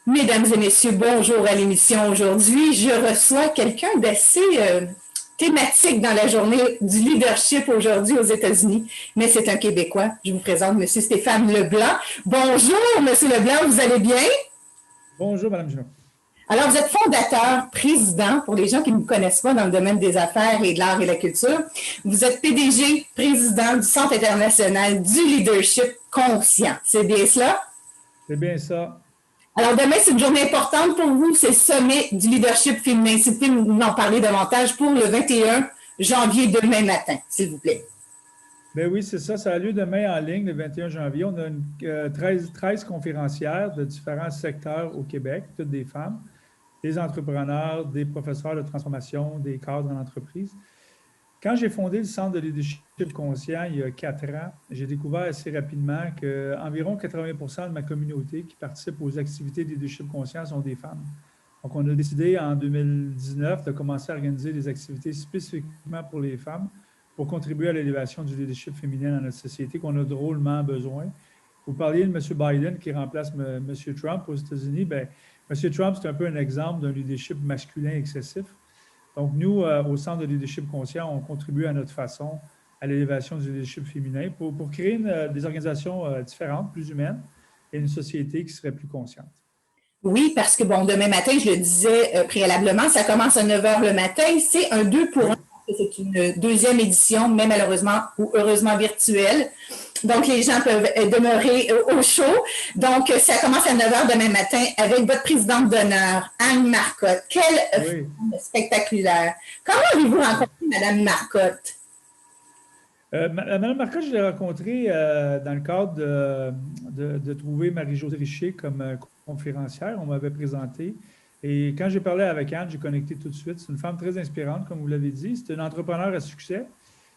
Mesdames et messieurs, bonjour à l'émission aujourd'hui. Je reçois quelqu'un d'assez thématique dans la journée du leadership aujourd'hui aux États-Unis, mais c'est un Québécois. Je vous présente M. Stéphane Leblanc. Bonjour, M. Leblanc, vous allez bien? Bonjour, Mme Junot. Alors, vous êtes fondateur, président, pour les gens qui ne vous connaissent pas dans le domaine des affaires et de l'art et la culture. Vous êtes PDG, président du Centre international du leadership conscient. C'est bien cela? C'est bien ça. Alors, demain, c'est une journée importante pour vous, c'est le sommet du leadership féminin. Si vous pouvez nous en parler davantage pour le 21 janvier, demain matin, s'il vous plaît. Bien oui, c'est ça. Ça a lieu demain en ligne, le 21 janvier. On a 13 conférencières de différents secteurs au Québec, toutes des femmes, des entrepreneurs, des professeurs de transformation, des cadres en entreprise. Quand j'ai fondé le Centre de leadership conscient il y a 4 ans, j'ai découvert assez rapidement qu'environ 80% de ma communauté qui participe aux activités de leadership conscient sont des femmes. Donc, on a décidé en 2019 de commencer à organiser des activités spécifiquement pour les femmes pour contribuer à l'élévation du leadership féminin dans notre société qu'on a drôlement besoin. Vous parliez de M. Biden qui remplace M. Trump aux États-Unis. Bien, M. Trump, c'est un peu un exemple d'un leadership masculin excessif. Donc, nous, au Centre de leadership conscient, on contribue à notre façon à l'élévation du leadership féminin pour créer des organisations différentes, plus humaines, et une société qui serait plus consciente. Oui, parce que, bon, demain matin, je le disais préalablement, ça commence à 9 h le matin. C'est un 2 pour 1. C'est une deuxième édition, mais malheureusement ou heureusement virtuelle. Donc, les gens peuvent demeurer au chaud. Donc, ça commence à 9 h demain matin avec votre présidente d'honneur, Anne Marcotte. Quelle femme spectaculaire. Comment avez-vous rencontré Mme Marcotte? Mme Marcotte, je l'ai rencontrée dans le cadre de trouver Marie-Josée Richer comme conférencière. On m'avait présenté. Et quand j'ai parlé avec Anne, j'ai connecté tout de suite. C'est une femme très inspirante, comme vous l'avez dit. C'est une entrepreneur à succès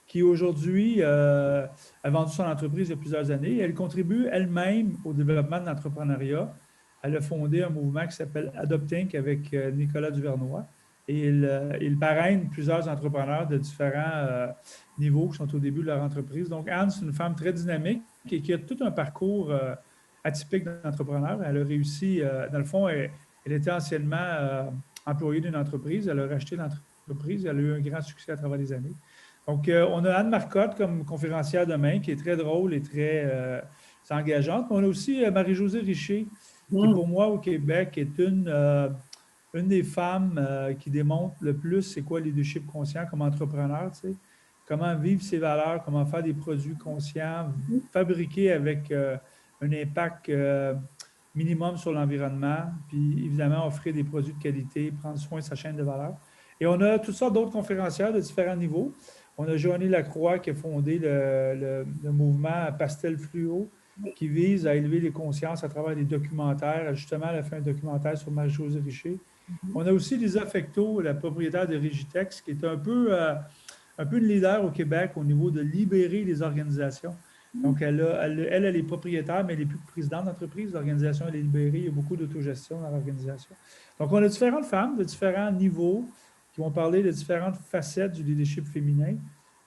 qui aujourd'hui a vendu son entreprise il y a plusieurs années. Elle contribue elle-même au développement de l'entrepreneuriat. Elle a fondé un mouvement qui s'appelle Adoptink avec Nicolas Duvernois. Et il parraine plusieurs entrepreneurs de différents niveaux qui sont au début de leur entreprise. Donc, Anne, c'est une femme très dynamique et qui a tout un parcours atypique d'entrepreneur. Elle a réussi, dans le fond, elle était anciennement employée d'une entreprise. Elle a racheté l'entreprise. Elle a eu un grand succès à travers les années. Donc, on a Anne Marcotte comme conférencière demain, qui est très drôle et très engageante. On a aussi Marie-Josée Richer, qui pour moi au Québec est une des femmes qui démontre le plus c'est quoi le leadership conscient comme entrepreneur, tu sais. Comment vivre ses valeurs, comment faire des produits conscients, fabriquer avec un impact minimum sur l'environnement, puis évidemment offrir des produits de qualité, prendre soin de sa chaîne de valeur. Et on a toutes sortes d'autres conférencières de différents niveaux. On a Joanie Lacroix qui a fondé le mouvement Pastel Fluo, qui vise à élever les consciences à travers des documentaires. Justement, elle a fait un documentaire sur Marie-Josée Richer. On a aussi Lisa Fecteau, la propriétaire de Rigitex, qui est un peu une leader au Québec au niveau de libérer les organisations. Donc, elle est propriétaire, mais elle n'est plus présidente d'entreprise. L'organisation, elle est libérée. Il y a beaucoup d'autogestion dans l'organisation. Donc, on a différentes femmes de différents niveaux qui vont parler de différentes facettes du leadership féminin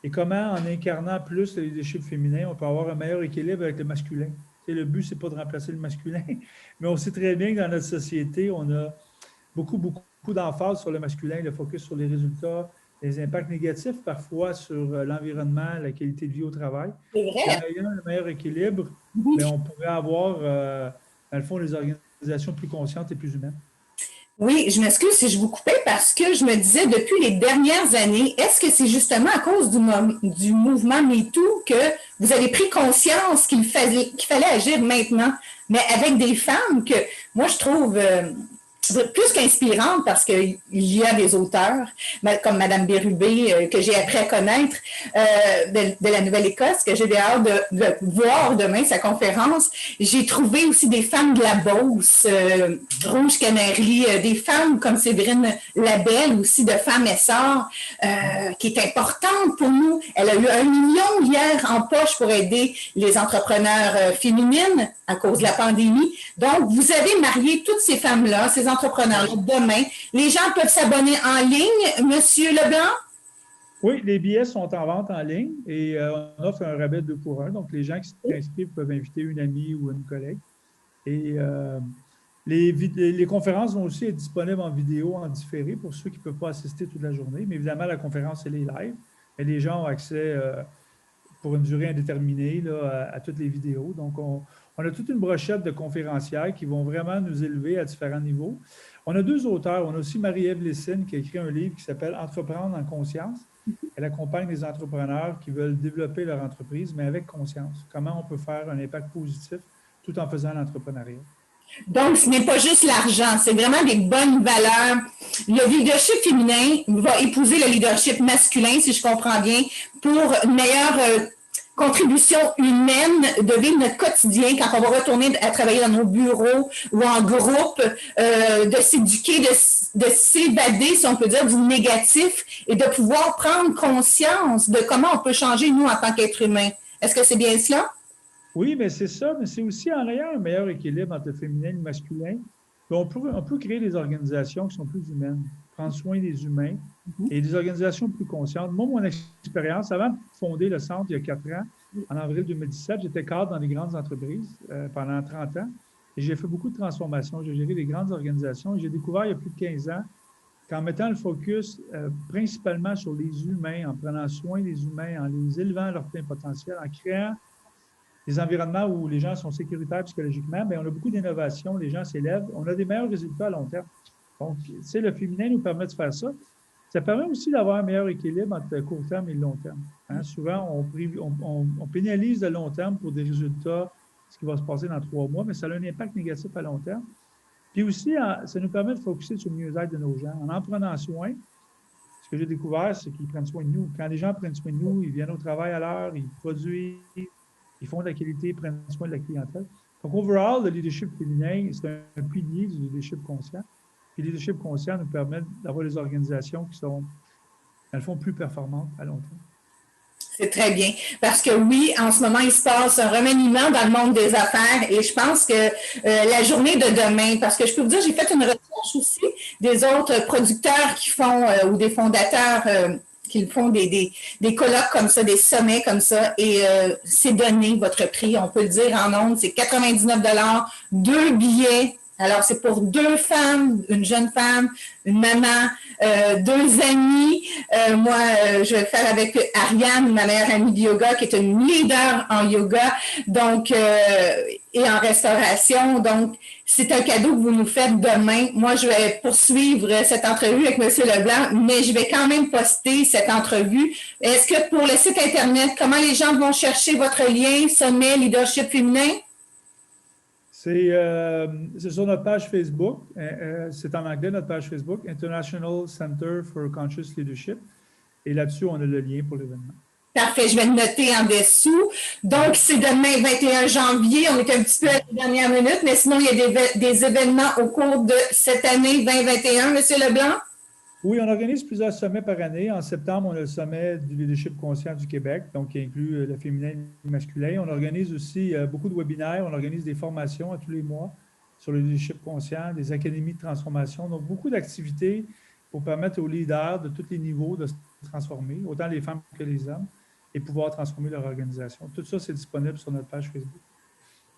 et comment, en incarnant plus le leadership féminin, on peut avoir un meilleur équilibre avec le masculin. Tu sais, le but, ce n'est pas de remplacer le masculin, mais on sait très bien que dans notre société, on a beaucoup d'emphase sur le masculin, le focus sur les résultats, les impacts négatifs parfois sur l'environnement, la qualité de vie au travail. C'est vrai. Quand il y a un meilleur équilibre, mais on pourrait avoir, dans le fond, des organisations plus conscientes et plus humaines. Oui, je m'excuse si je vous coupais parce que je me disais depuis les dernières années, est-ce que c'est justement à cause du mouvement MeToo que vous avez pris conscience qu'il fallait agir maintenant, mais avec des femmes que moi je trouve plus qu'inspirante parce qu'il y a des auteurs comme Mme Bérubé que j'ai appris à connaître de la Nouvelle-Écosse, que j'ai hâte de voir demain sa conférence. J'ai trouvé aussi des femmes de la Beauce, Rouge Canary, des femmes comme Séverine Labelle aussi de Femmes Essor qui est importante pour nous. Elle a eu 1 million hier en poche pour aider les entrepreneurs féminines à cause de la pandémie. Donc, vous avez marié toutes ces femmes-là, ces entrepreneurs demain. Les gens peuvent s'abonner en ligne, Monsieur Leblanc? Oui, les billets sont en vente en ligne et on offre un rabais 2 pour 1. Donc, les gens qui s'inscrivent peuvent inviter une amie ou une collègue. Et Les conférences vont aussi être disponibles en vidéo, en différé, pour ceux qui ne peuvent pas assister toute la journée. Mais évidemment, la conférence, elle est live. Et les gens ont accès pour une durée indéterminée là, à toutes les vidéos. Donc, on a toute une brochette de conférencières qui vont vraiment nous élever à différents niveaux. On a 2 auteurs. On a aussi Marie-Ève Lessine qui a écrit un livre qui s'appelle « Entreprendre en conscience ». Elle accompagne les entrepreneurs qui veulent développer leur entreprise, mais avec conscience. Comment on peut faire un impact positif tout en faisant l'entrepreneuriat. Donc, ce n'est pas juste l'argent, c'est vraiment des bonnes valeurs. Le leadership féminin va épouser le leadership masculin, si je comprends bien, pour une meilleure contribution humaine de vivre notre quotidien quand on va retourner à travailler dans nos bureaux ou en groupe, de s'éduquer, de s'évader, si on peut dire, du négatif et de pouvoir prendre conscience de comment on peut changer, nous, en tant qu'être humain. Est-ce que c'est bien cela? Oui, mais c'est ça, mais c'est aussi en ayant un meilleur équilibre entre le féminin et le masculin. On peut créer des organisations qui sont plus humaines, prendre soin des humains et des organisations plus conscientes. Moi, mon expérience, avant de fonder le centre il y a 4 ans, en avril 2017, j'étais cadre dans les grandes entreprises pendant 30 ans et j'ai fait beaucoup de transformations. J'ai géré des grandes organisations et j'ai découvert il y a plus de 15 ans qu'en mettant le focus principalement sur les humains, en prenant soin des humains, en les élevant à leur plein potentiel, en créant des environnements où les gens sont sécuritaires psychologiquement, bien, on a beaucoup d'innovations, les gens s'élèvent, on a des meilleurs résultats à long terme. Donc, tu sais, le féminin nous permet de faire ça. Ça permet aussi d'avoir un meilleur équilibre entre le court terme et le long terme. Hein? Souvent, on pénalise le long terme pour des résultats, ce qui va se passer dans 3 mois, mais ça a un impact négatif à long terme. Puis aussi, ça nous permet de focuser sur le mieux-être de nos gens. En prenant soin, ce que j'ai découvert, c'est qu'ils prennent soin de nous. Quand les gens prennent soin de nous, ils viennent au travail à l'heure, ils produisent, ils font de la qualité, ils prennent soin de la clientèle. Donc, overall, le leadership féminin, c'est un pilier du leadership conscient. Puis, le leadership conscient nous permet d'avoir des organisations qui sont, dans le fond, plus performantes à long terme. C'est très bien. Parce que oui, en ce moment, il se passe un remaniement dans le monde des affaires et je pense que la journée de demain, parce que je peux vous dire, j'ai fait une recherche aussi des autres producteurs qui font, ou des fondateurs qui font des colloques comme ça, des sommets comme ça, et c'est donné votre prix, on peut le dire en ondes, c'est 99 $, 2 billets. Alors, c'est pour 2 femmes, une jeune femme, une maman, 2 amis. Moi, je vais le faire avec Ariane, ma meilleure amie de yoga, qui est une leader en yoga, donc et en restauration. Donc, c'est un cadeau que vous nous faites demain. Moi, je vais poursuivre cette entrevue avec M. Leblanc, mais je vais quand même poster cette entrevue. Est-ce que pour le site Internet, comment les gens vont chercher votre lien, Sommet Leadership Féminin? C'est sur notre page Facebook. C'est en anglais, notre page Facebook, International Center for Conscious Leadership. Et là-dessus, on a le lien pour l'événement. Parfait, je vais le noter en dessous. Donc, c'est demain, 21 janvier. On est un petit peu à la dernière minute, mais sinon, il y a des événements au cours de cette année 2021, M. Leblanc? Oui, on organise plusieurs sommets par année. En septembre, on a le sommet du leadership conscient du Québec, donc qui inclut le féminin et le masculin. On organise aussi beaucoup de webinaires. On organise des formations à tous les mois sur le leadership conscient, des académies de transformation. Donc, beaucoup d'activités pour permettre aux leaders de tous les niveaux de se transformer, autant les femmes que les hommes, et pouvoir transformer leur organisation. Tout ça, c'est disponible sur notre page Facebook.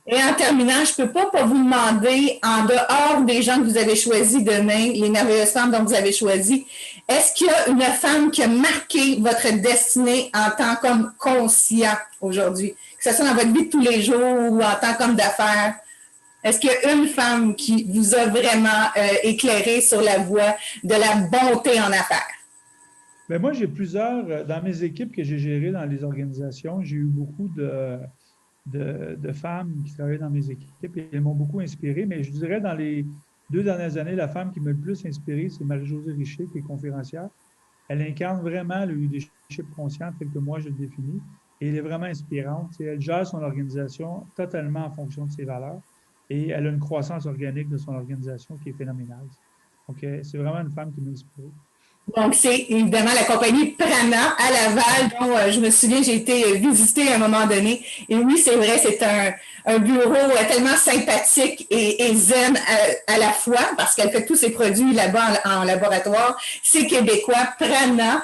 Et en terminant, je ne peux pas vous demander, en dehors des gens que vous avez choisis demain, les merveilleuses femmes dont vous avez choisi, est-ce qu'il y a une femme qui a marqué votre destinée en tant qu'homme conscient aujourd'hui, que ce soit dans votre vie de tous les jours ou en tant qu'homme d'affaires? Est-ce qu'il y a une femme qui vous a vraiment éclairé sur la voie de la bonté en affaires? Bien, moi, j'ai plusieurs, dans mes équipes que j'ai gérées dans les organisations, j'ai eu beaucoup de femmes qui travaillaient dans mes équipes et elles m'ont beaucoup inspiré. Mais je dirais, dans les 2 dernières années, la femme qui m'a le plus inspiré, c'est Marie-Josée Richer, qui est conférencière. Elle incarne vraiment le leadership conscient tel que moi je le définis. Et elle est vraiment inspirante. Elle gère son organisation totalement en fonction de ses valeurs. Et elle a une croissance organique de son organisation qui est phénoménale. Donc, c'est vraiment une femme qui m'inspire. Donc, c'est évidemment la compagnie Prana à Laval, dont je me souviens, j'ai été visiter à un moment donné. Et oui, c'est vrai, c'est un bureau tellement sympathique et zen à la fois, parce qu'elle fait tous ses produits là-bas en laboratoire. C'est québécois, Prana.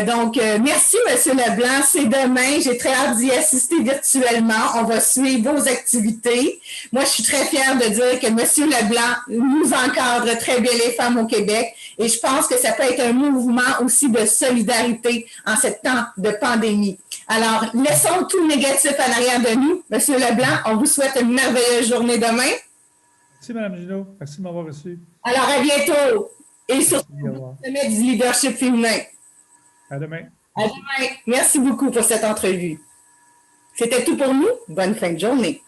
Donc, merci, M. Leblanc. C'est demain. J'ai très hâte d'y assister virtuellement. On va suivre vos activités. Moi, je suis très fière de dire que M. Leblanc nous encadre très bien les femmes au Québec. Et je pense que ça peut être un mouvement aussi de solidarité en ce temps de pandémie. Alors, laissons tout le négatif en arrière de nous. Monsieur Leblanc, on vous souhaite une merveilleuse journée demain. Merci, Mme Junot. Merci de m'avoir reçu. Alors, à bientôt. Et surtout, sommet du leadership féminin. À demain. À demain. Merci beaucoup pour cette entrevue. C'était tout pour nous. Bonne fin de journée.